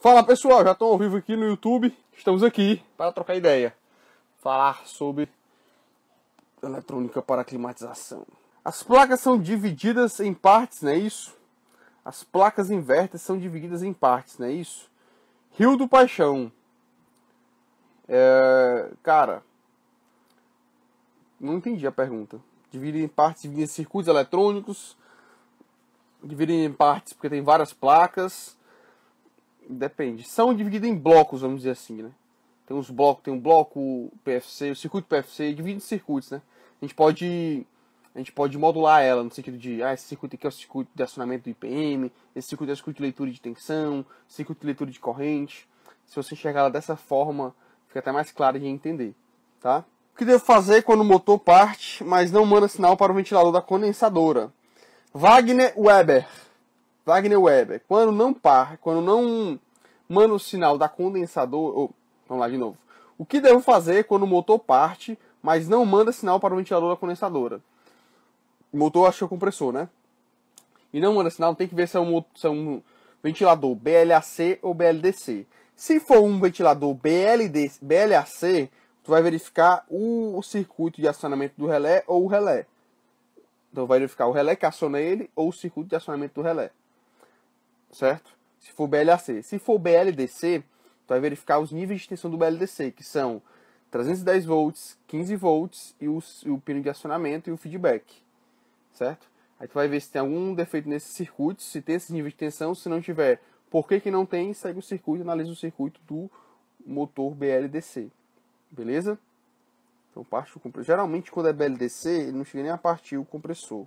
Fala pessoal, já estou ao vivo aqui no YouTube. Estamos aqui para trocar ideia. Falar sobre eletrônica para climatização. As placas são divididas em partes, não é isso? As placas inverter são divididas em partes, não é isso? Rio do Paixão. Cara, não entendi a pergunta. Dividem em partes, dividem em circuitos eletrônicos. Dividem em partes porque tem várias placas. Depende. São divididas em blocos, vamos dizer assim, né? Tem uns blocos, tem um bloco PFC, o circuito PFC, divide em circuitos, né? A gente pode modular ela no sentido de, esse circuito aqui é o circuito de acionamento do IPM, esse circuito é o circuito de leitura de tensão, circuito de leitura de corrente. Se você enxergar ela dessa forma, fica até mais claro de entender, tá? O que devo fazer quando o motor parte, mas não manda sinal para o ventilador da condensadora? Wagner Weber, quando não manda o sinal da condensadora, vamos lá de novo. O que devo fazer quando o motor parte, mas não manda sinal para o ventilador da condensadora? O motor acho que é o compressor, né? E não manda sinal, tem que ver se é um ventilador BLAC ou BLDC. Se for um ventilador BLAC, tu vai verificar o circuito de acionamento do relé ou o relé. Então vai verificar o relé que aciona ele ou o circuito de acionamento do relé. Certo? Se for BLAC. Se for BLDC, tu vai verificar os níveis de tensão do BLDC, que são 310 volts, 15 volts e o pino de acionamento e o feedback. Certo? Aí tu vai ver se tem algum defeito nesses circuitos, se tem esse nível de tensão. Se não tiver, por que não tem, segue o circuito, analisa o circuito do motor BLDC. Beleza? Então parte o compressor. Geralmente quando é BLDC, ele não chega nem a partir o compressor.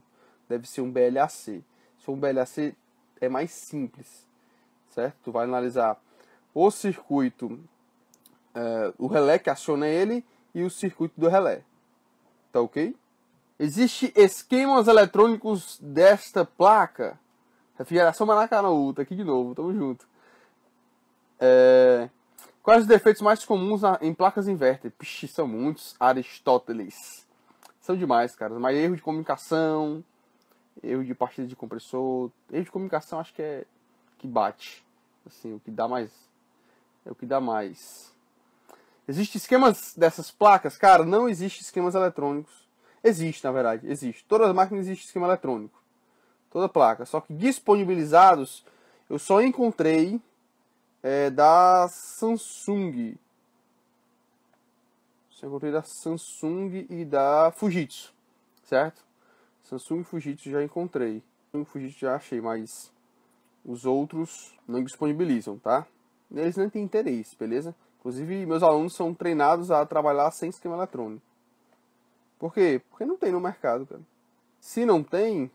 Deve ser um BLAC. Se for um BLAC, é mais simples. Certo? Tu vai analisar o circuito, o relé que aciona ele e o circuito do relé. Tá ok? Existem esquemas eletrônicos desta placa. Refrigeração Maracanã, aqui de novo, tamo junto. Quais os defeitos mais comuns em placas inverter? Pixe, são muitos. Aristóteles. São demais, cara. Mas erro de comunicação, erro de partida de compressor. Erro de comunicação acho que é que bate. Assim, o que dá mais. É o que dá mais. Existem esquemas dessas placas? Cara, não existe esquemas eletrônicos. Existe, na verdade. Existe. Todas as máquinas existe esquema eletrônico. Toda placa. Só que disponibilizados, eu só encontrei da Samsung. Eu encontrei da Samsung e da Fujitsu. Certo? Samsung e Fujitsu já encontrei. Fujitsu já achei, mas os outros não disponibilizam, tá? Eles não têm interesse, beleza? Inclusive, meus alunos são treinados a trabalhar sem esquema eletrônico. Por quê? Porque não tem no mercado, cara. Se não tem,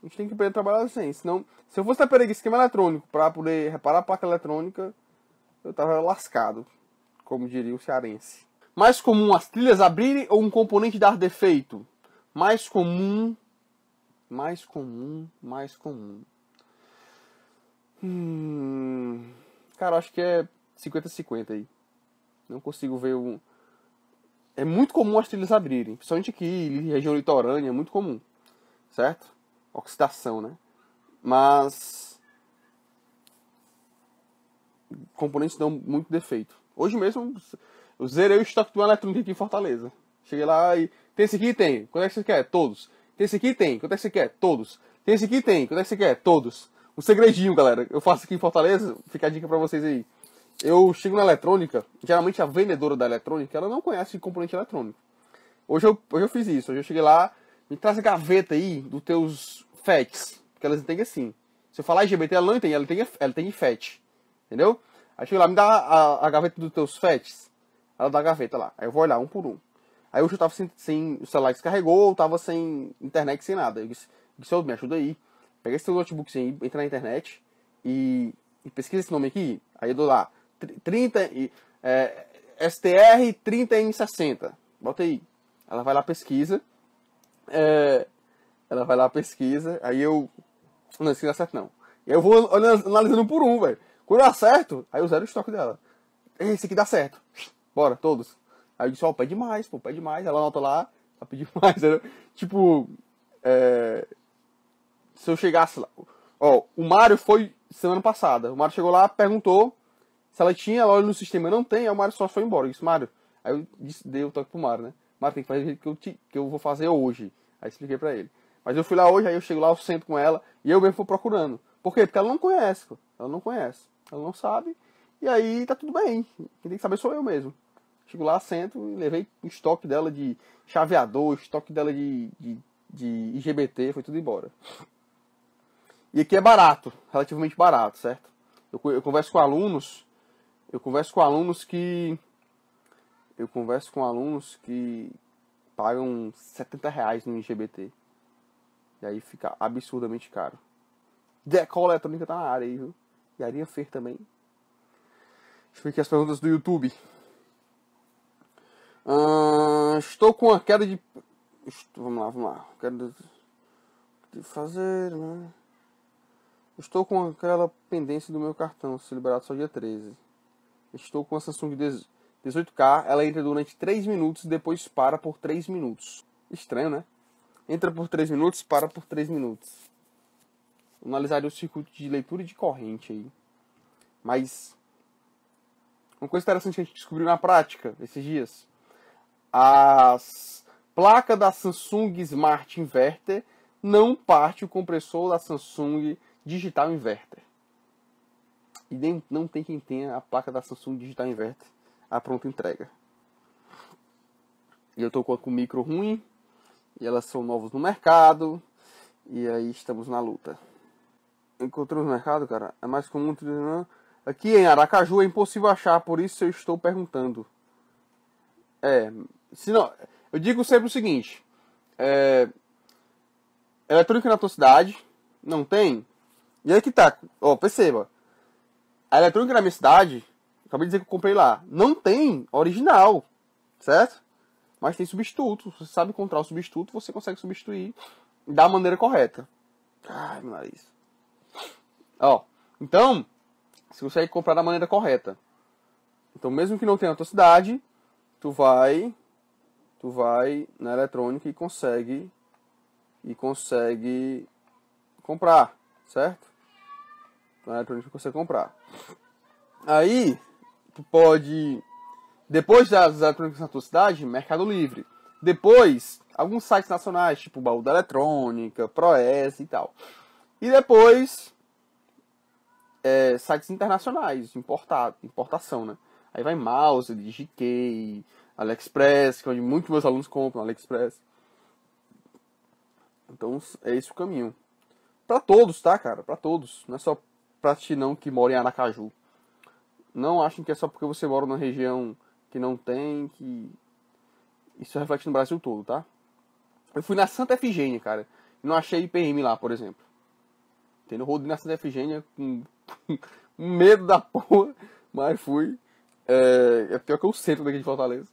a gente tem que aprender a trabalhar sem. Senão, se eu fosse aprender esquema eletrônico para poder reparar a placa eletrônica, eu tava lascado, como diria o cearense. Mais comum as trilhas abrirem ou um componente dar defeito? Mais comum. Cara, acho que é 50-50 aí. Não consigo ver um. É muito comum as trilhas abrirem. Principalmente aqui, região litorânea, é muito comum. Certo? Oxidação, né? Mas componentes dão muito defeito. Hoje mesmo, eu zerei o estoque do eletrônico aqui em Fortaleza. Cheguei lá e... Tem esse aqui? Tem. Quanto é que você quer? Todos. Tem esse aqui? Tem. Quanto é que você quer? Todos. Tem esse aqui? Tem. Quanto é que você quer? Todos. Um segredinho, galera. Eu faço aqui em Fortaleza. Fica a dica pra vocês aí. Eu chego na eletrônica. Geralmente a vendedora da eletrônica, ela não conhece componente eletrônico. Hoje eu fiz isso. Hoje eu cheguei lá. Me traz a gaveta aí dos teus FETs. Porque elas entendem assim. Se eu falar IGBT, ela não entende. Ela tem FET. Entendeu? Aí chega lá, me dá a gaveta dos teus FETs. Ela dá a gaveta lá. Aí eu vou olhar um por um. Aí hoje eu tava sem o celular descarregou, eu tava sem internet, sem nada. Eu disse, me ajuda aí. Pega esse teu notebook aí, entra na internet e pesquisa esse nome aqui. Aí eu dou lá, STR 30M60. Bota aí. Ela vai lá, pesquisa. Aí eu... Não, isso não dá certo não. E aí eu vou analisando um por um, velho. Quando eu acerto, aí eu zero o estoque dela. Esse aqui dá certo. Bora, todos. Aí eu disse, pede mais, pô, pede mais. Ela anota lá, pede mais. Tipo, se eu chegasse lá... Ó, o Mário foi semana passada. O Mário chegou lá, perguntou se ela tinha, ela olhou no sistema, não tem, aí o Mário só foi embora. Eu disse, Mário, aí eu dei o toque pro Mário, né? Mário, tem que fazer o jeito que eu vou fazer hoje. Aí expliquei pra ele. Mas eu fui lá hoje, aí eu chego lá, eu sento com ela, e eu mesmo fui procurando. Por quê? Porque ela não conhece, pô. Ela não conhece. Ela não sabe, e aí tá tudo bem. Quem tem que saber sou eu mesmo. Chego lá, sento, e levei o estoque dela de chaveador, estoque dela de IGBT, foi tudo embora. E aqui é barato, relativamente barato, certo? Eu converso com alunos, eu converso com alunos que pagam R$ 70 no IGBT. E aí fica absurdamente caro. Decol Eletrônica tá na área aí, viu? E a Arinha Fer também. Deixa eu ver aqui as perguntas do YouTube. Estou com uma queda de... Vamos lá. Queda de fazer, né? Estou com aquela pendência do meu cartão, se liberado só dia 13. Estou com a Samsung 18K, ela entra durante 3 minutos e depois para por 3 minutos. Estranho, né? Entra por 3 minutos, para por 3 minutos. Eu analisaria o circuito de leitura de corrente aí. Mas uma coisa interessante que a gente descobriu na prática esses dias. As placas da Samsung Smart Inverter não parte o compressor da Samsung Digital Inverter. E nem, não tem quem tenha a placa da Samsung Digital Inverter a pronta entrega. E eu estou com o micro ruim. E elas são novos no mercado. E aí estamos na luta. Encontramos no mercado, cara. É mais comum. Aqui em Aracaju é impossível achar. Por isso eu estou perguntando. Se não, eu digo sempre o seguinte. Eletrônica na tua cidade. Não tem. E aí que tá. Ó, perceba. A eletrônica na minha cidade. Acabei de dizer que eu comprei lá. Não tem original. Certo? Mas tem substituto. Você sabe encontrar o substituto, você consegue substituir da maneira correta. Ai, meu nariz. Ó, então, você consegue comprar da maneira correta. Então, mesmo que não tenha na tua cidade, tu vai na eletrônica e consegue comprar, certo? Na eletrônica você consegue comprar. Aí, tu pode... Depois das eletrônicas na tua cidade, Mercado Livre. Depois, alguns sites nacionais, tipo Baú da Eletrônica, Proes e tal. E depois, sites internacionais, importação, né? Aí vai Mouse, DigiKey, AliExpress, que é onde muitos meus alunos compram, AliExpress. Então, é esse o caminho. Pra todos, tá, cara? Pra todos. Não é só pra ti não que mora em Aracaju. Não achem que é só porque você mora numa região que não tem, que isso reflete no Brasil todo, tá? Eu fui na Santa Efigênia, cara, e não achei IPM lá, por exemplo. Entendeu? Rodei na Santa Efigênia com medo da porra, mas fui. É pior que o centro daqui de Fortaleza.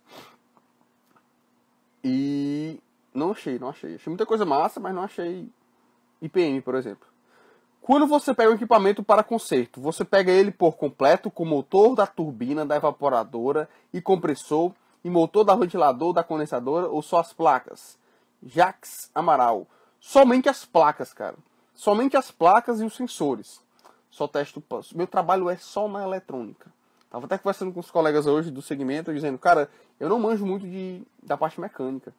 E não achei. Achei muita coisa massa, mas não achei IPM, por exemplo. Quando você pega um equipamento para conserto, você pega ele por completo com motor da turbina, da evaporadora e compressor, e motor da ventilador, da condensadora, ou só as placas? Jax Amaral. Somente as placas, cara. Somente as placas e os sensores. Só testo. Meu trabalho é só na eletrônica. Tava até conversando com os colegas hoje do segmento, dizendo, cara, eu não manjo muito da parte mecânica.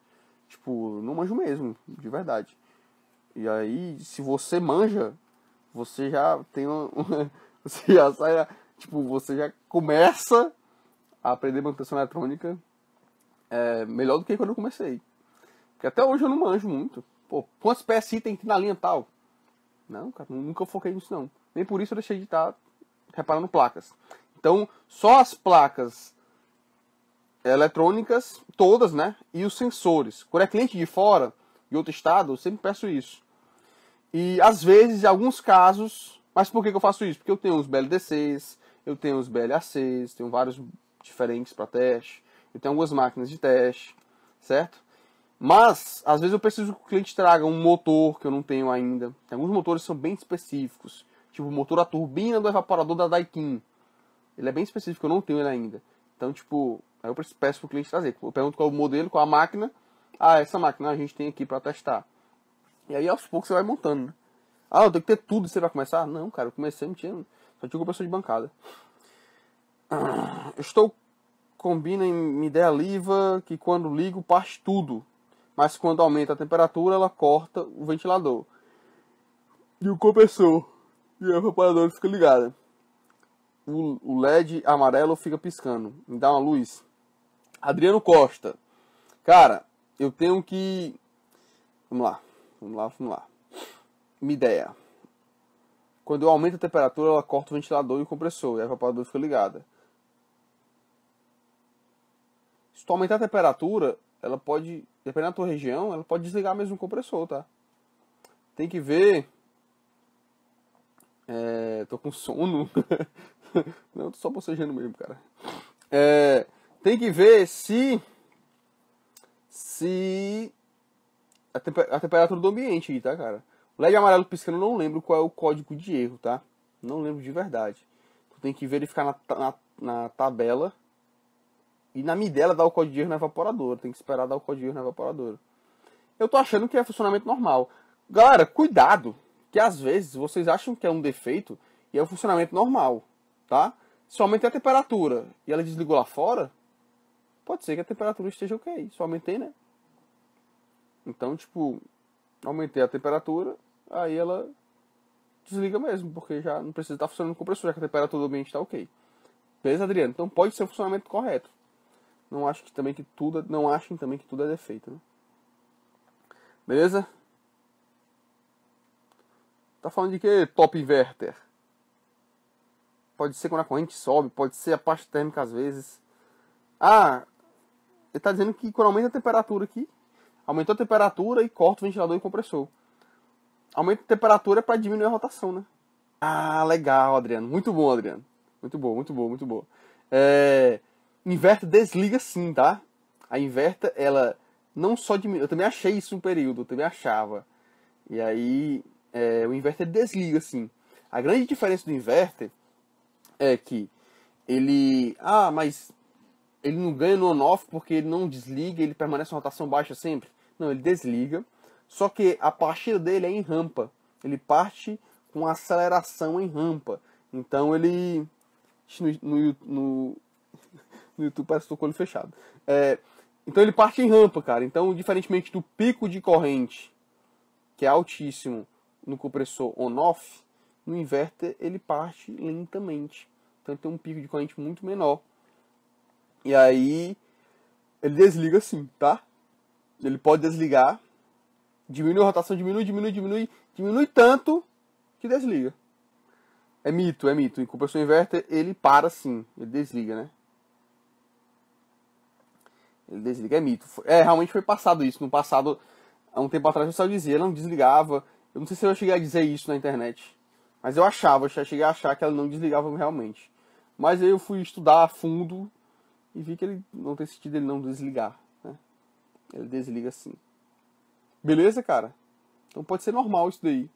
Tipo, não manjo mesmo, de verdade. E aí, se você manja, você já tem você já sai, tipo, você já começa a aprender manutenção eletrônica melhor do que quando eu comecei. Porque até hoje eu não manjo muito. Pô, quantos PSI tem que ir na linha tal? Não, cara, nunca foquei nisso não. Nem por isso eu deixei de estar reparando placas. Então, só as placas eletrônicas, todas, né? E os sensores. Quando é cliente de fora, de outro estado, eu sempre peço isso. E às vezes, em alguns casos... Mas por que eu faço isso? Porque eu tenho os BLDCs, eu tenho os BLACs, tenho vários diferentes para teste. Eu tenho algumas máquinas de teste, certo? Mas, às vezes eu preciso que o cliente traga um motor que eu não tenho ainda. Tem alguns motores que são bem específicos. Tipo o motor da turbina do evaporador da Daikin. Ele é bem específico, eu não tenho ele ainda. Então, tipo, aí eu peço pro cliente trazer. Eu pergunto qual é o modelo, qual a máquina. Ah, essa máquina a gente tem aqui para testar. E aí, aos poucos, você vai montando, né? Ah, tem que ter tudo, você vai começar? Não, cara, eu comecei, não tinha, só tinha compressor de bancada. Estou combina em idealiva que quando ligo parte tudo, mas quando aumenta a temperatura ela corta o ventilador e o compressor e a evaporadora fica ligada. O LED amarelo fica piscando, me dá uma luz. Adriano Costa, cara, eu tenho que, vamos lá. Uma ideia. Quando eu aumento a temperatura ela corta o ventilador e o compressor e a evaporadora fica ligada. Se tu aumentar a temperatura, ela pode, dependendo da tua região, ela pode desligar mesmo o compressor, tá? Tem que ver. Tô com sono. Não, tô só bocejando mesmo, cara. Tem que ver se a temperatura do ambiente aí, tá, cara? O LED amarelo piscando, eu não lembro qual é o código de erro, tá? Não lembro de verdade. Tu tem que verificar na tabela. E na midela dá o código de erro na evaporadora. Tem que esperar dar o código de erro na evaporadora. Eu tô achando que é funcionamento normal. Galera, cuidado. Que às vezes vocês acham que é um defeito e é um funcionamento normal. Tá? Se eu aumentei a temperatura e ela desligou lá fora, pode ser que a temperatura esteja ok. Só aumentei, né? Então, tipo, aumentei a temperatura, aí ela desliga mesmo. Porque já não precisa estar funcionando o compressor, já que a temperatura do ambiente está ok. Beleza, Adriano? Então pode ser o funcionamento correto. Não achem também que tudo é defeito, né? Beleza? Tá falando de que? Top inverter. Pode ser quando a corrente sobe, pode ser a parte térmica às vezes. Ah, ele tá dizendo que quando aumenta a temperatura aqui, aumentou a temperatura e corta o ventilador e o compressor. Aumenta a temperatura para diminuir a rotação, né? Ah, legal, Adriano. Muito bom, Adriano. Muito bom. Inverter desliga sim, tá? A inverter, ela não só diminui. Eu também achei isso um período, eu também achava. E aí, o inverter desliga sim. A grande diferença do inverter é que ele... Ah, mas ele não ganha no on-off porque ele não desliga, ele permanece em rotação baixa sempre. Não, ele desliga. Só que a partida dele é em rampa. Ele parte com aceleração em rampa. Então ele... No YouTube parece que estou com o olho fechado. Então ele parte em rampa, cara. Então, diferentemente do pico de corrente, que é altíssimo no compressor on-off, no inverter ele parte lentamente. Então ele tem um pico de corrente muito menor. E aí ele desliga assim, tá? Ele pode desligar, diminui a rotação, diminui tanto que desliga. É mito. Em compressor inverter ele para sim, ele desliga, né? Ele desliga, é mito. Realmente foi passado isso. No passado, há um tempo atrás, o pessoal dizia, ela não desligava. Eu não sei se eu cheguei a dizer isso na internet. Mas eu cheguei a achar que ela não desligava realmente. Mas aí eu fui estudar a fundo e vi que ele não tem sentido ele não desligar, né? Ele desliga sim. Beleza, cara? Então pode ser normal isso daí.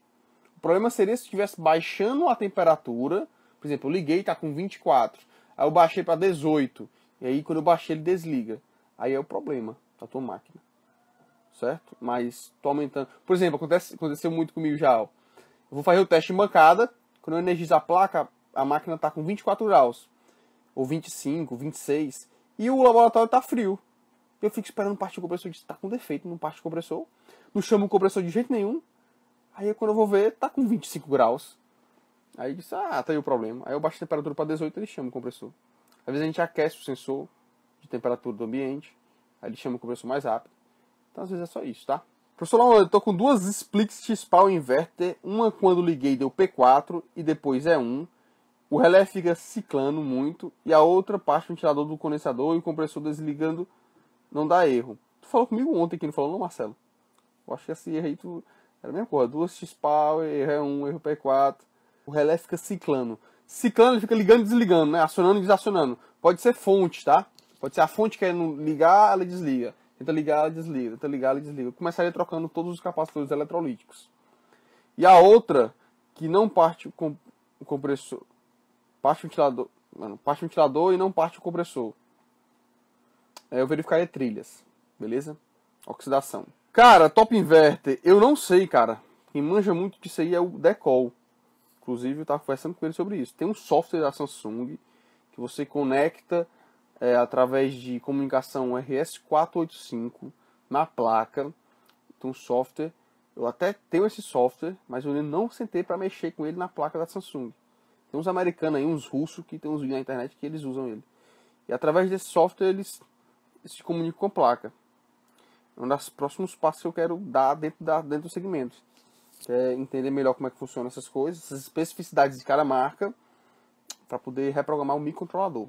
O problema seria se estivesse baixando a temperatura. Por exemplo, eu liguei e tá com 24. Aí eu baixei para 18. E aí quando eu baixei ele desliga. Aí é o problema da tua máquina. Certo? Mas tô aumentando. Por exemplo, aconteceu muito comigo já. Ó. Eu vou fazer o teste em bancada. Quando eu energizo a placa, a máquina está com 24 graus. Ou 25, 26. E o laboratório está frio. Eu fico esperando parte do compressor. Está com defeito no parte do compressor. Não chamo o compressor de jeito nenhum. Aí quando eu vou ver, está com 25 graus. Aí disse, tá aí o problema. Aí eu baixo a temperatura para 18 e ele chama o compressor. Às vezes a gente aquece o sensor de temperatura do ambiente. Aí ele chama o compressor mais rápido. Então às vezes é só isso, tá? Professor, eu tô com duas splits X-Power inverter. Uma quando liguei deu P4 e depois E1. O relé fica ciclando muito. E a outra parte do ventilador do condensador e o compressor desligando não dá erro. Tu falou comigo ontem aqui, não falou não, Marcelo? Eu acho que esse erro aí era a mesma coisa. Duas X-Power, erro E1, erro P4. O relé fica ciclando. Ciclando, ele fica ligando e desligando, né? Acionando e desacionando. Pode ser fonte, tá? Pode ser a fonte querendo ligar, ela desliga. Tenta ligar, ela desliga. Tenta ligar, ela desliga. Eu começaria trocando todos os capacitores eletrolíticos. E a outra, que não parte o compressor, parte o ventilador e não parte o compressor. Eu verificaria trilhas, beleza? Oxidação. Cara, top inverter, eu não sei, cara. Quem manja muito disso aí é o Decol. Inclusive, eu estava conversando com ele sobre isso. Tem um software da Samsung que você conecta através de comunicação RS485 na placa. Tem um software. Eu até tenho esse software, mas eu não sentei para mexer com ele na placa da Samsung. Tem uns americanos aí, uns russos, que tem uns vídeos na internet que eles usam ele. E através desse software eles se comunicam com a placa. É um dos próximos passos que eu quero dar dentro do segmento. Que é entender melhor como é que funcionam essas coisas, essas especificidades de cada marca, para poder reprogramar o microcontrolador.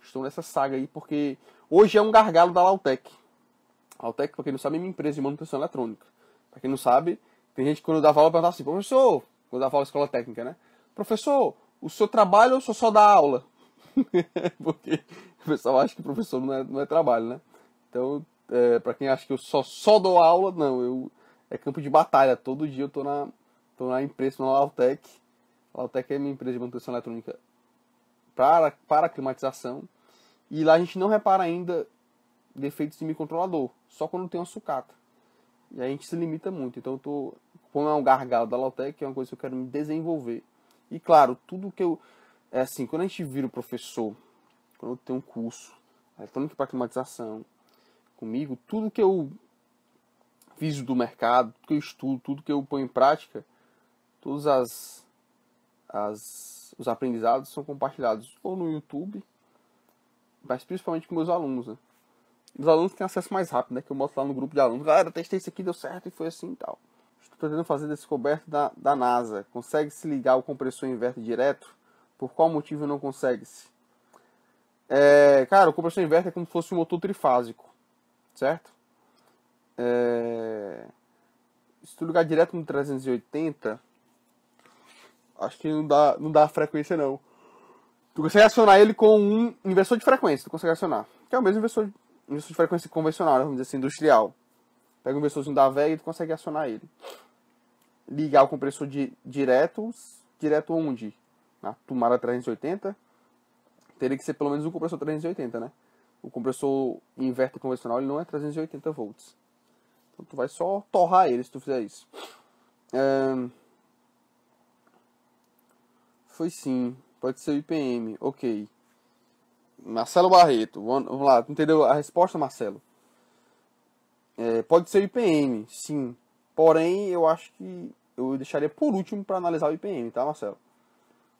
Estou nessa saga aí porque hoje é um gargalo da Lautec. A Lautec, para quem não sabe, é minha empresa de manutenção eletrônica. Para quem não sabe, tem gente que quando eu dava aula perguntava assim, professor, quando eu dava aula na escola técnica, né? Professor, o senhor trabalha ou o senhor só dá aula? Porque o pessoal acha que professor não é trabalho, né? Então, para quem acha que eu só dou aula, não, é campo de batalha. Todo dia eu tô na empresa, na Lautec. A Lautec é minha empresa de manutenção eletrônica para climatização. E lá a gente não repara ainda defeitos de microcontrolador, só quando tem uma sucata. E aí a gente se limita muito. Então como é um gargalo da Lautec, é uma coisa que eu quero me desenvolver. E claro, tudo que eu... É assim, quando a gente vira o professor, quando eu tenho um curso, eletrônica para climatização, comigo, tudo que eu viso do mercado, tudo que eu estudo, tudo que eu ponho em prática, todos os aprendizados são compartilhados ou no YouTube, mas principalmente com meus alunos, né? Os alunos têm acesso mais rápido, né? Que eu mostro lá no grupo de alunos. Galera, testei isso aqui, deu certo e foi assim e tal. Estou tentando fazer descoberta da NASA. Consegue se ligar o compressor inverter direto? Por qual motivo não consegue-se? Cara, o compressor inverter é como se fosse um motor trifásico, certo? Se tu ligar direto no 380, acho que não dá frequência não. Tu consegue acionar ele com um inversor de frequência, tu consegue acionar. Que é o mesmo inversor de frequência convencional, né? Vamos dizer assim, industrial. Pega um inversorzinho da VEG e tu consegue acionar ele. Ligar o compressor direto onde? Na tomada 380. Teria que ser pelo menos um compressor 380, né? O compressor inverter convencional ele não é 380 volts. Então tu vai só torrar ele se tu fizer isso. Foi sim. Pode ser o IPM. Ok. Marcelo Barreto. Vamos lá. Entendeu a resposta, Marcelo? Pode ser o IPM, sim. Porém, eu acho que eu deixaria por último para analisar o IPM, tá, Marcelo?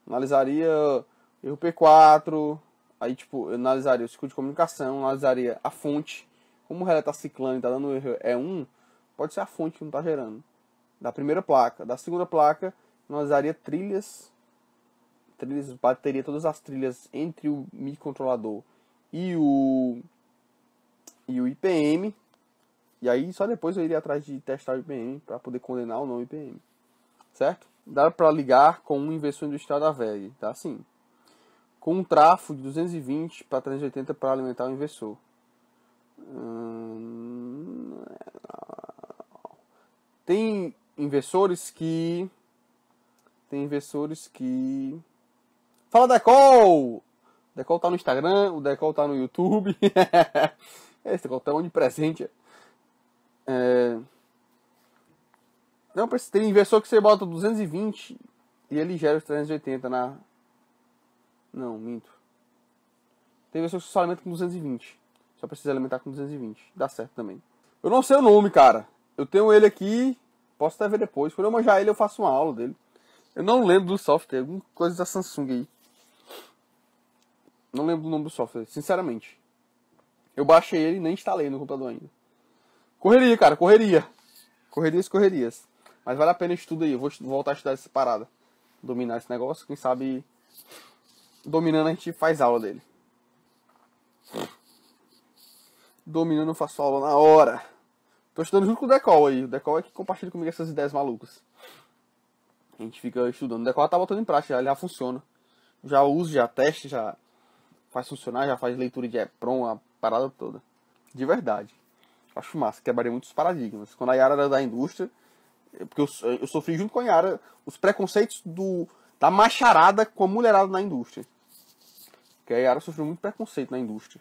Analisaria erro P4. Aí, tipo, eu analisaria o ciclo de comunicação. Analisaria a fonte. Como o relé tá ciclando e tá dando erro E1, pode ser a fonte que não tá gerando. Da primeira placa. Da segunda placa, eu analisaria trilhas, bateria, todas as trilhas entre o microcontrolador e o IPM. E aí só depois eu iria atrás de testar o IPM para poder condenar ou não o IPM. Certo? Dá para ligar com um inversor industrial da VEG, tá assim. Com um trafo de 220 para 380 para alimentar o inversor. Tem inversores que... Fala, Decol! O Decol tá no Instagram, o Decol tá no YouTube. Esse Decol tá onipresente. Não, tem inversor que você bota 220 e ele gera os 380 na... Não, minto. Tem inversor que só alimenta com 220. Só precisa alimentar com 220. Dá certo também. Eu não sei o nome, cara. Eu tenho ele aqui. Posso até ver depois. Quando eu manjar ele, eu faço uma aula dele. Eu não lembro do software. Alguma coisa da Samsung aí. Não lembro do nome do software, sinceramente. Eu baixei ele e nem instalei no computador ainda. Correria, cara. Correrias. Mas vale a pena estudo aí. Eu vou voltar a estudar essa parada. Dominar esse negócio. Quem sabe, dominando, a gente faz aula dele. Dominando, eu faço aula na hora. Tô estudando junto com o Decol aí. O Decol é que compartilha comigo essas ideias malucas. A gente fica estudando. O Decol tá botando em prática, já funciona. Já uso, já teste, já faz funcionar, já faz leitura de EPROM, a parada toda. De verdade. Acho massa, quebraria muitos paradigmas. Quando a Yara era da indústria, porque eu sofri junto com a Yara os preconceitos da macharada com a mulherada na indústria. Porque a Yara sofreu muito preconceito na indústria.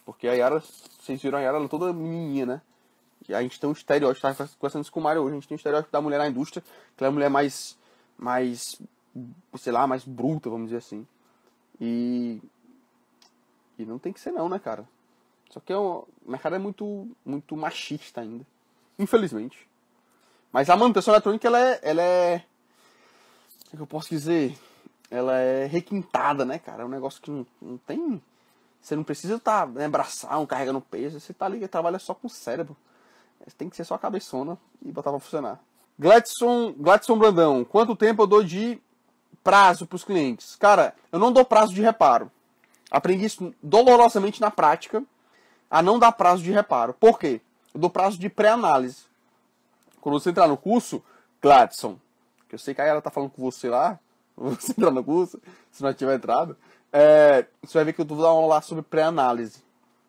Porque a Yara, vocês viram a Yara, ela é toda menininha, né? A gente tem um estereótipo, estava conversando isso com o Mário hoje, a gente tem um estereótipo da mulher na indústria, que ela é a mulher mais, sei lá, mais bruta, vamos dizer assim. E não tem que ser não, né, cara? Só que o mercado é muito machista ainda, infelizmente. Mas a manutenção eletrônica, ela é, o que eu posso dizer? Ela é requintada, né, cara? É um negócio que não tem... Você não precisa estar braçando, carregando peso. Você tá ali, trabalha só com o cérebro. Tem que ser só a cabeçona e botar pra funcionar. Gladson Brandão, quanto tempo eu dou de prazo pros clientes? Cara, eu não dou prazo de reparo. Aprendi isso dolorosamente na prática, a não dar prazo de reparo. Por quê? Eu dou prazo de pré-análise. Quando você entrar no curso, Gladson, que eu sei que a ela tá falando com você lá, você entrar no curso, se não tiver entrado, você vai ver que eu vou dar uma aula lá sobre pré-análise,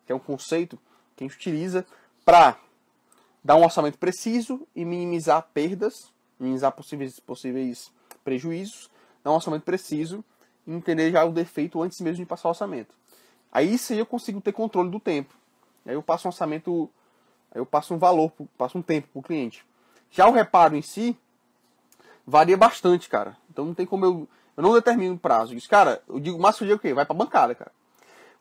que é um conceito que a gente utiliza para dar um orçamento preciso e minimizar perdas, minimizar possíveis prejuízos, dar um orçamento preciso e entender já o defeito antes mesmo de passar o orçamento. Aí sim eu consigo ter controle do tempo. Aí eu passo um orçamento, aí eu passo um valor, passo um tempo para o cliente. Já o reparo em si varia bastante, cara. Então não tem como eu não determino prazo. Isso, cara, eu digo, mas eu digo o quê? Vai pra bancada, cara.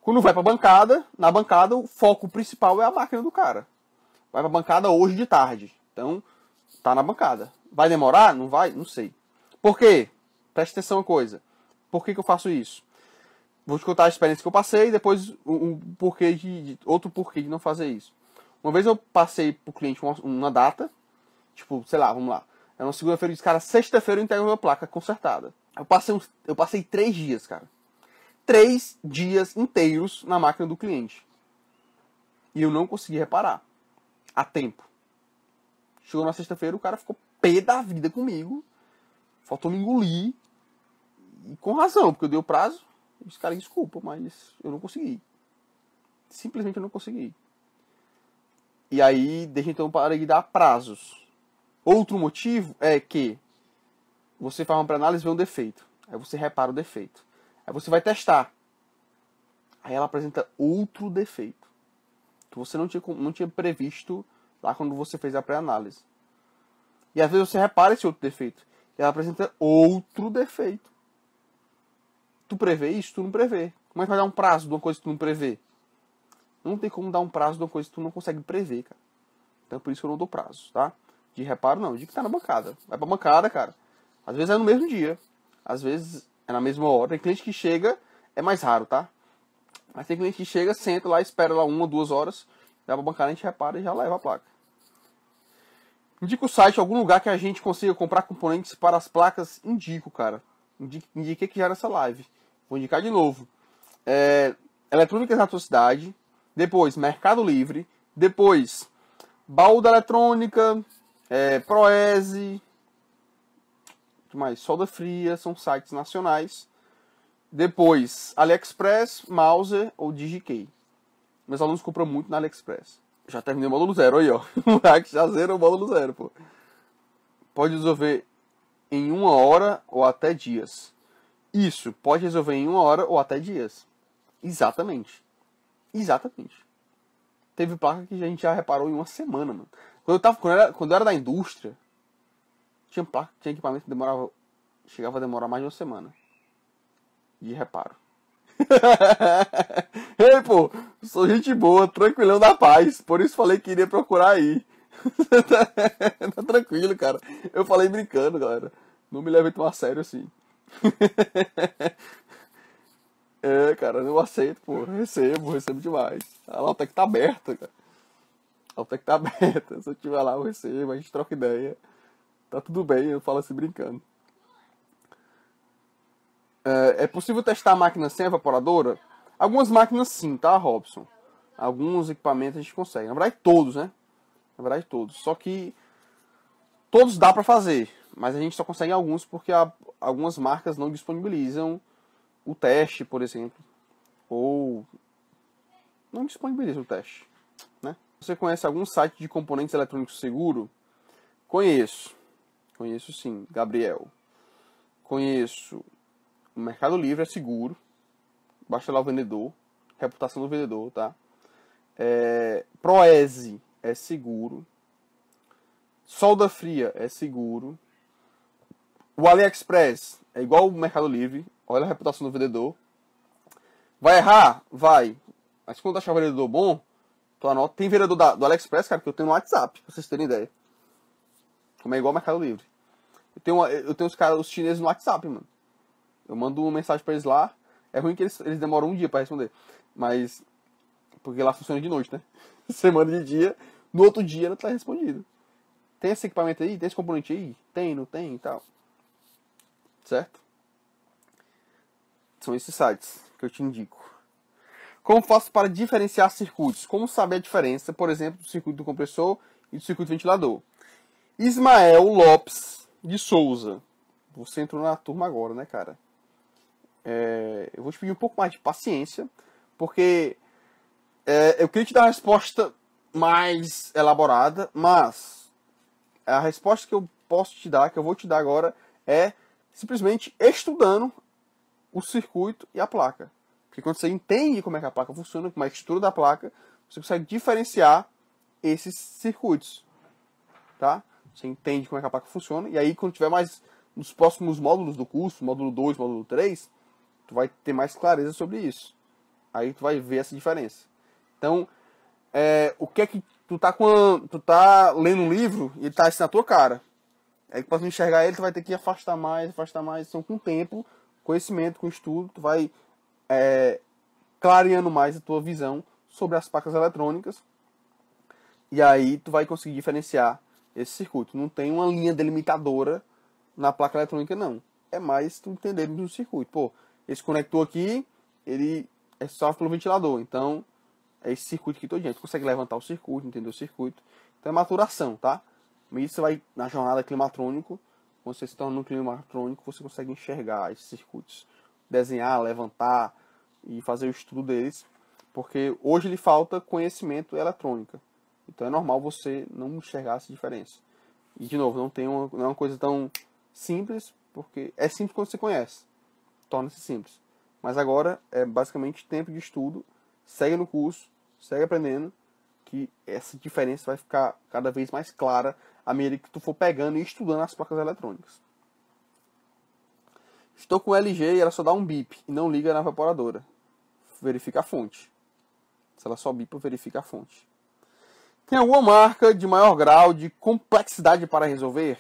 Quando vai pra bancada, na bancada o foco principal é a máquina do cara. Vai pra bancada hoje de tarde. Então, tá na bancada. Vai demorar? Não vai? Não sei. Por quê? Preste atenção uma coisa. Por que eu faço isso? Vou te contar a experiência que eu passei e depois outro porquê de não fazer isso. Uma vez eu passei pro cliente uma data, tipo, sei lá, vamos lá. Era uma segunda-feira, eu disse, cara, sexta-feira eu entrego a minha placa consertada. Eu passei 3 dias, cara. 3 dias inteiros na máquina do cliente. E eu não consegui reparar. A tempo. Chegou na sexta-feira, o cara ficou pé da vida comigo. Faltou me engolir. E com razão, porque eu dei o prazo. Eu disse, cara, desculpa, mas eu não consegui. Simplesmente eu não consegui. E aí, desde então, eu parei de dar prazos. Outro motivo é que você faz uma pré-análise e vê um defeito. Aí você repara o defeito. Aí você vai testar. Aí ela apresenta outro defeito. Que você não tinha previsto lá quando você fez a pré-análise. E às vezes você repara esse outro defeito. E ela apresenta outro defeito. Tu prevê isso? Tu não prevê. Como é que vai dar um prazo de uma coisa que tu não prevê? Não tem como dar um prazo de uma coisa que tu não consegue prever, cara. Então por isso que eu não dou prazo, tá? De reparo não, de que tá na bancada. Vai pra bancada, cara. Às vezes é no mesmo dia. Às vezes é na mesma hora. Tem cliente que chega, é mais raro, tá? Mas tem cliente que chega, senta lá, espera lá 1 ou 2 horas, vai pra bancada, a gente repara e já leva a placa. Indica o site, algum lugar que a gente consiga comprar componentes para as placas. Indico, cara. Indiquei que já era essa live. Vou indicar de novo. Eletrônicas na tua cidade. Depois, Mercado Livre. Depois, Baú da Eletrônica. Proese. O que mais? Solda Fria. São sites nacionais. Depois, AliExpress, Mouser ou DigiKey. Meus alunos compram muito na AliExpress. Já terminei o módulo 0 aí, ó. O moleque já zerou o módulo 0, pô. Pode resolver em 1 hora ou até dias. Isso, pode resolver em 1 hora ou até dias. Exatamente. Exatamente. Teve placa que a gente já reparou em 1 semana, mano. Quando eu era da indústria, tinha equipamento que chegava a demorar mais de 1 semana. De reparo. Ei, pô, sou gente boa, tranquilão da paz. Por isso falei que iria procurar aí. Tá tranquilo, cara. Eu falei brincando, galera. Não me leve tão a sério assim. Cara, eu aceito, pô. Recebo demais. A Lautec tá aberta, cara. A Lautec tá aberta. Se eu tiver lá, eu recebo, a gente troca ideia. Tá tudo bem, eu falo assim brincando. É possível testar a máquina sem evaporadora? Algumas máquinas sim, tá, Robson? Alguns equipamentos a gente consegue. Na verdade, todos, né? Na verdade, todos. Só que todos dá pra fazer, mas a gente só consegue alguns porque algumas marcas não disponibilizam o teste, por exemplo. Ou não disponibilizam o teste, né? Você conhece algum site de componentes eletrônicos seguro? Conheço. Conheço sim, Gabriel. Conheço. O Mercado Livre é seguro. Baixa lá o vendedor. Reputação do vendedor, tá? Proese. é seguro. Solda fria é seguro. O AliExpress é igual o Mercado Livre. Olha a reputação do vendedor. Vai errar? Vai. Mas quando achar o vendedor bom, tu anota. Tem vendedor do AliExpress, cara, que eu tenho no WhatsApp, pra vocês terem ideia. Como é igual ao Mercado Livre. Eu tenho os chineses no WhatsApp, mano. Eu mando uma mensagem pra eles lá. É ruim que eles demoram um dia pra responder. Mas, porque lá funciona de noite, né? Semana de dia. No outro dia ela tá respondido. Tem esse equipamento aí? Tem esse componente aí? Tem, não tem e tal. Certo? São esses sites que eu te indico. Como faço para diferenciar circuitos? Como saber a diferença, por exemplo, do circuito do compressor e do circuito do ventilador? Ismael Lopes de Souza. Você entrou na turma agora, né, cara? Eu vou te pedir um pouco mais de paciência, porque eu queria te dar uma resposta mais elaborada, mas a resposta que eu posso te dar, que eu vou te dar agora, é simplesmente estudando o circuito e a placa. Porque quando você entende como é que a placa funciona, como é a estrutura da placa, você consegue diferenciar esses circuitos, tá? Você entende como é que a placa funciona, e aí quando tiver mais nos próximos módulos do curso, módulo 2, módulo 3, tu vai ter mais clareza sobre isso. Aí tu vai ver essa diferença. Então, o que é que tu tá lendo um livro e ele tá assim na tua cara. Aí pra tu enxergar ele, tu vai ter que afastar mais. Então, com o tempo, conhecimento, com estudo, tu vai clareando mais a tua visão sobre as placas eletrônicas. E aí tu vai conseguir diferenciar esse circuito. Não tem uma linha delimitadora na placa eletrônica, não. É mais tu entender do circuito. Pô, esse conector aqui, ele é só pelo ventilador. Então, é esse circuito aqui todo dia. Tu consegue levantar o circuito, entender o circuito. Então é maturação, tá? Mas você vai na jornada climatrônico, quando você se torna no climatrônico, você consegue enxergar esses circuitos. Desenhar, levantar e fazer o estudo deles. Porque hoje lhe falta conhecimento eletrônica. Então é normal você não enxergar essa diferença. E de novo, não é uma coisa tão simples, porque é simples quando você conhece. Torna-se simples. Mas agora é basicamente tempo de estudo. Segue no curso, segue aprendendo, que essa diferença vai ficar cada vez mais clara à medida que tu for pegando e estudando as placas eletrônicas. Estou com LG e ela só dá um bip e não liga na evaporadora. Verifica a fonte. Se ela só bipa, verifica a fonte. Tem alguma marca de maior grau de complexidade para resolver?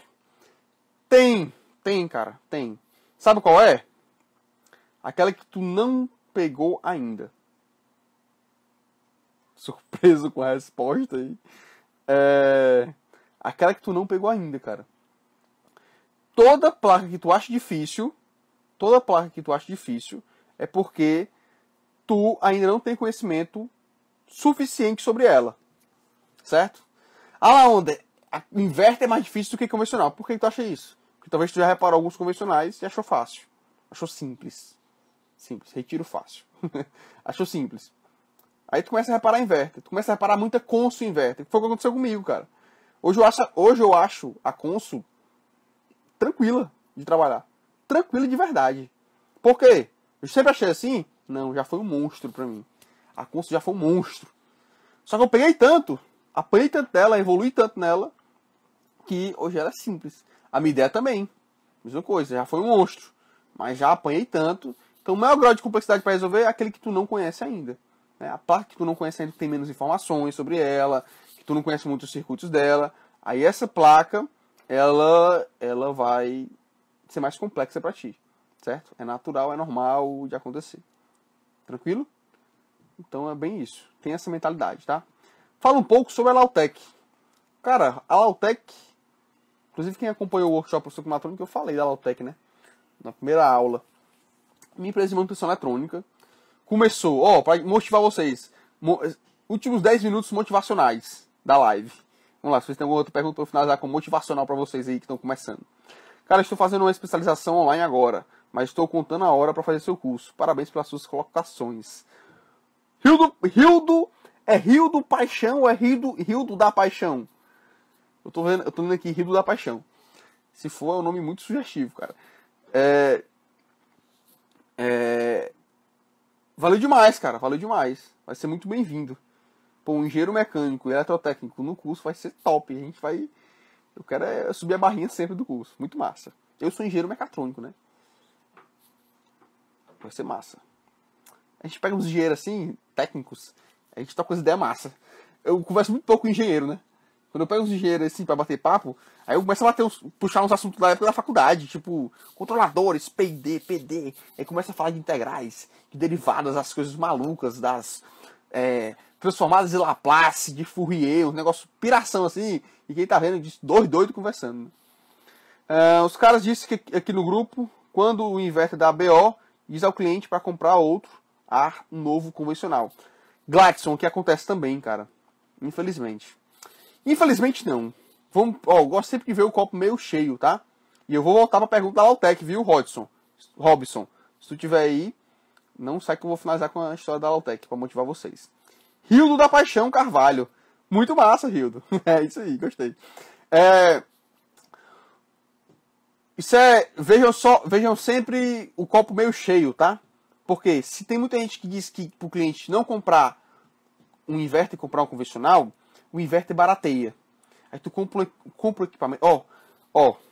Tem, cara, tem. Sabe qual é? Aquela que tu não pegou ainda. Surpreso com a resposta aí. Aquela que tu não pegou ainda, cara. Toda placa que tu acha difícil é porque tu ainda não tem conhecimento suficiente sobre ela. Certo? Lá onde inverter é mais difícil do que convencional. Por que tu acha isso? Porque talvez tu já reparou alguns convencionais e achou fácil. Achou simples. Retiro fácil. Achou simples. Aí tu começa a reparar inverter. Tu começa a reparar muita Consul inverter. Que foi o que aconteceu comigo, cara. Hoje eu acho a Consul tranquila de trabalhar. Tranquila de verdade. Por quê? Eu sempre achei assim? Não, já foi um monstro pra mim. A Consul já foi um monstro. Só que eu peguei tanto, apanhei tanto dela, evolui tanto nela, que hoje ela é simples. A minha ideia também. Mesma coisa, já foi um monstro. Mas já apanhei tanto. Então o maior grau de complexidade para resolver é aquele que tu não conhece ainda. A placa que tu não conhece ainda tem menos informações sobre ela, que tu não conhece muito os circuitos dela. Aí essa placa, ela vai ser mais complexa para ti. Certo? É natural, é normal de acontecer. Tranquilo? Então é bem isso. Tem essa mentalidade, tá? Fala um pouco sobre a Lautec. Cara, a Lautec, inclusive quem acompanhou o workshop professor climatrônico, eu falei da Lautec, né? Na primeira aula. Minha empresa de manutenção eletrônica começou, para motivar vocês, últimos 10 minutos motivacionais da live. Vamos lá, se vocês têm alguma outra pergunta para eu finalizar com motivacional para vocês aí que estão começando. Cara, estou fazendo uma especialização online agora, mas estou contando a hora para fazer seu curso. Parabéns pelas suas colocações. Rildo Paixão ou é Rildo da Paixão? Eu tô vendo aqui Rildo da Paixão. Se for, é um nome muito sugestivo, cara. Valeu demais, cara. Valeu demais. Vai ser muito bem-vindo. pô, um engenheiro mecânico e eletrotécnico no curso vai ser top. A gente vai... Eu quero subir a barrinha sempre do curso. Muito massa. Eu sou engenheiro mecatrônico, né? Vai ser massa. A gente pega uns engenheiros assim, técnicos, a gente toca umas ideias massa. Eu converso muito pouco com engenheiro, né? Quando eu pego uns engenheiros assim pra bater papo, aí eu começo a puxar uns assuntos da época da faculdade, tipo controladores, PID, PD. Aí começa a falar de integrais, de derivadas, as coisas malucas, das transformadas de Laplace, de Fourier, um negócio piração assim. E quem tá vendo diz dois doidos conversando. Né? Os caras disseram que aqui no grupo, quando o inverter dá BO, diz ao cliente para comprar outro ar novo convencional. Gladson, o que acontece também, cara. Infelizmente. Infelizmente não. Eu gosto sempre de ver o copo meio cheio, tá? E eu vou voltar pra pergunta da Lautec, viu, Robson? Se tu tiver aí, não sai que eu vou finalizar com a história da Lautec pra motivar vocês. Rildo da Paixão Carvalho. Muito massa, Rildo. É isso aí, gostei. Vejam sempre o copo meio cheio, tá? Porque se tem muita gente que diz que pro cliente não comprar um inverter e comprar um convencional, o inverter barateia. Aí tu compra o equipamento.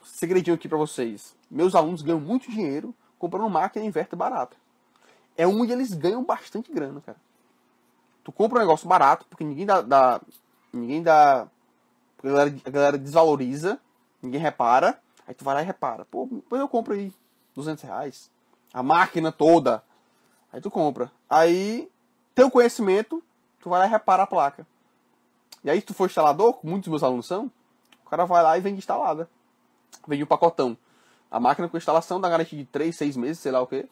Segredinho aqui pra vocês. Meus alunos ganham muito dinheiro comprando máquina e inverter barata. É onde eles ganham bastante grana, cara. Tu compra um negócio barato, porque ninguém dá. Porque a galera desvaloriza, ninguém repara. Aí tu vai lá e repara. Pô, depois eu compro aí R$200. A máquina toda. Aí tu compra. Aí, teu conhecimento, tu vai lá e repara a placa. E aí, se tu for instalador, como muitos dos meus alunos são, o cara vai lá e vende instalada. Vende um pacotão. A máquina com instalação dá garantia de 3, 6 meses, sei lá o quê.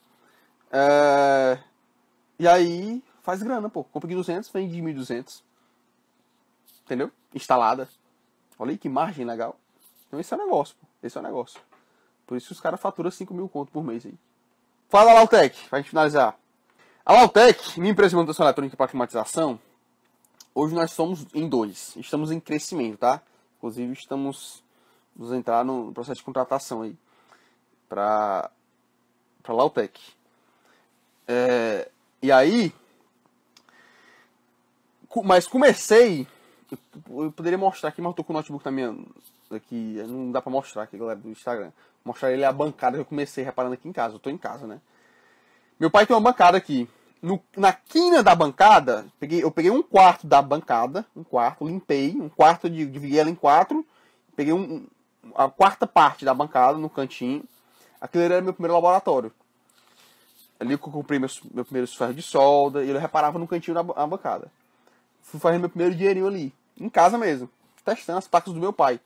E aí, faz grana, pô. Compra de 200, vende de 1.200. Entendeu? Instalada. Olha aí que margem legal. Então esse é o negócio, pô. Esse é o negócio. Por isso os caras faturam 5.000 conto por mês aí. Fala, Lautec, pra gente finalizar. A Lautec, minha empresa de manutenção eletrônica para climatização, hoje nós somos em 2. Estamos em crescimento, tá? Inclusive vamos entrar no processo de contratação aí para Lautec. E aí, mas comecei, eu poderia mostrar aqui, mas eu tô com o notebook aqui, não dá pra mostrar aqui, galera, do Instagram. Mostrar ele a bancada que eu comecei reparando aqui em casa, eu tô em casa, né? Meu pai tem uma bancada aqui. Na quina da bancada, eu peguei um quarto da bancada, limpei, dividi ela em 4, peguei a quarta parte da bancada no cantinho. Aquele era meu primeiro laboratório. Ali que eu comprei meu primeiro ferro de solda, e eu reparava no cantinho da bancada. Fui fazer meu primeiro dinheirinho ali, em casa mesmo, testando as placas do meu pai.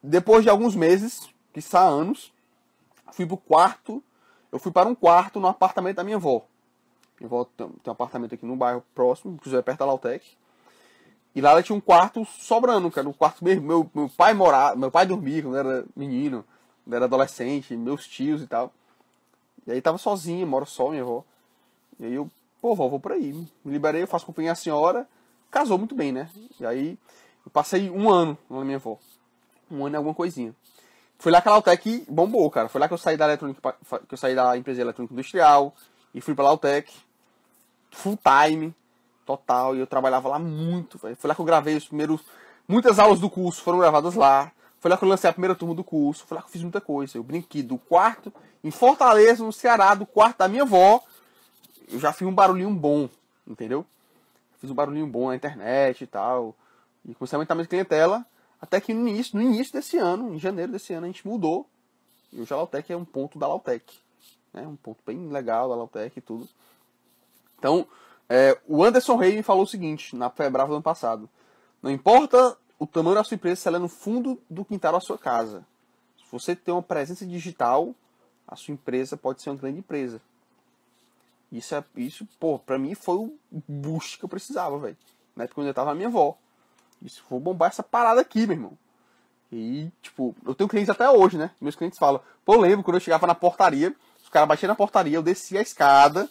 Depois de alguns meses, quiçá anos, eu fui para um quarto no apartamento da minha avó. Minha avó tem um apartamento aqui no bairro próximo, inclusive perto da Lautec. E lá ela tinha um quarto sobrando, cara. Um quarto meu pai dormia quando era menino, quando era adolescente, meus tios e tal. E aí tava sozinha, moro só, minha avó. E aí vó, vou por aí. Me liberei, eu faço companhia à senhora. Casou muito bem, né? E aí eu passei um ano lá na minha avó. Um ano e alguma coisinha. Foi lá que a Lautec bombou, cara. Foi lá que eu saí da empresa eletrônica industrial e fui pra Lautec. Full time, total. E eu trabalhava lá muito, véio. Foi lá que eu gravei muitas aulas do curso foram gravadas lá. Foi lá que eu lancei a primeira turma do curso. Foi lá que eu fiz muita coisa. Eu brinquei do quarto, em Fortaleza, no Ceará, do quarto da minha avó. Eu já fiz um barulhinho bom, entendeu? Fiz um barulhinho bom na internet e tal. E comecei a aumentar minha clientela. Até que no início desse ano, em janeiro desse ano, a gente mudou. E hoje a Lautec é um ponto da Lautec. Né? Um ponto bem legal da Lautec e tudo. Então, o Anderson Rey me falou o seguinte, na Febrava do ano passado. Não importa o tamanho da sua empresa, se ela é no fundo do quintal da sua casa. Se você tem uma presença digital, a sua empresa pode ser uma grande empresa. Isso, pô, pra mim foi o boost que eu precisava, velho. Na época quando eu tava na minha avó. Isso, vou bombar essa parada aqui, meu irmão. E, tipo, eu tenho clientes até hoje, né? Meus clientes falam, pô, eu lembro quando eu chegava na portaria, os caras batiam na portaria, eu descia a escada,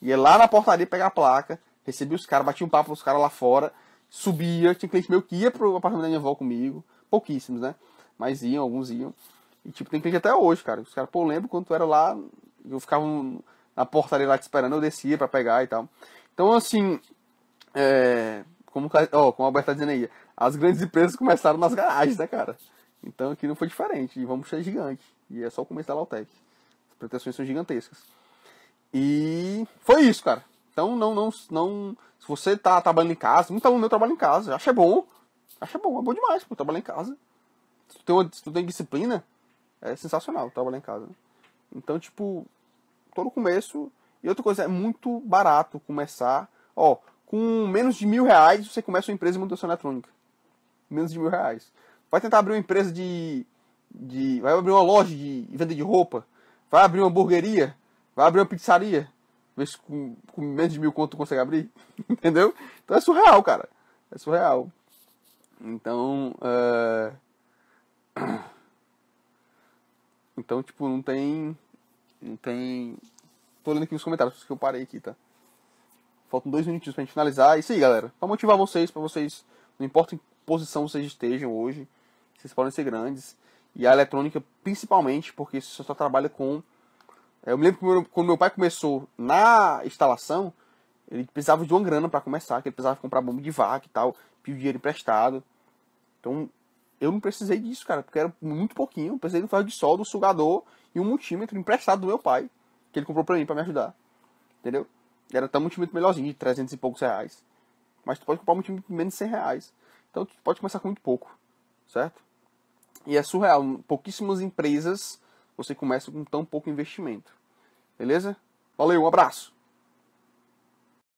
ia lá na portaria pegar a placa, recebia os caras, batia um papo com os caras lá fora, subia, tinha cliente meu que ia pro apartamento da minha avó comigo, pouquíssimos, né? Mas iam, alguns iam. E, tipo, tem cliente até hoje, cara. Os caras, pô, eu lembro quando tu era lá, eu ficava na portaria lá te esperando, eu descia pra pegar e tal. Então, assim, Como o Alberto tá dizendo aí, as grandes empresas começaram nas garagens, né, cara? Então aqui não foi diferente. E vamos ser gigante. E é só o começo da Lautec. As pretensões são gigantescas. E foi isso, cara. Então não. Se você tá trabalhando em casa, muito aluno meu trabalha em casa. Acha bom. Acha bom, é bom demais, pô, trabalhar em casa. Se tu tem disciplina, é sensacional trabalhar em casa. Então, tipo, todo começo. E outra coisa, é muito barato começar. Ó, com menos de R$ 1.000 você começa uma empresa de manutenção eletrônica. Menos de R$ 1.000. Vai tentar abrir uma empresa vai abrir uma loja de venda de roupa. Vai abrir uma hamburgueria. Vai abrir uma pizzaria. Vê se com menos de 1.000 quanto tu consegue abrir. Entendeu? Então é surreal, cara. É surreal. Então, então, tipo, não tem. Tô lendo aqui nos comentários que eu parei aqui, tá? Faltam 2 minutinhos pra gente finalizar. É isso aí, galera. Pra motivar vocês, não importa em que posição vocês estejam hoje, vocês podem ser grandes. E a eletrônica, principalmente, porque você só trabalha com. Eu me lembro que quando meu pai começou na instalação, ele precisava de uma grana pra começar, que ele precisava comprar bomba de vaca e tal, pediu dinheiro emprestado. Então, eu não precisei disso, cara, porque era muito pouquinho. Eu precisei do ferro de solda, um sugador e um multímetro emprestado do meu pai, que ele comprou pra mim, pra me ajudar. Entendeu? Era até um multímetro melhorzinho, de 300 e poucos reais. Mas tu pode comprar um multímetro de menos de R$ 100. Então, tu pode começar com muito pouco, certo? E é surreal. Pouquíssimas empresas você começa com tão pouco investimento. Beleza? Valeu, um abraço!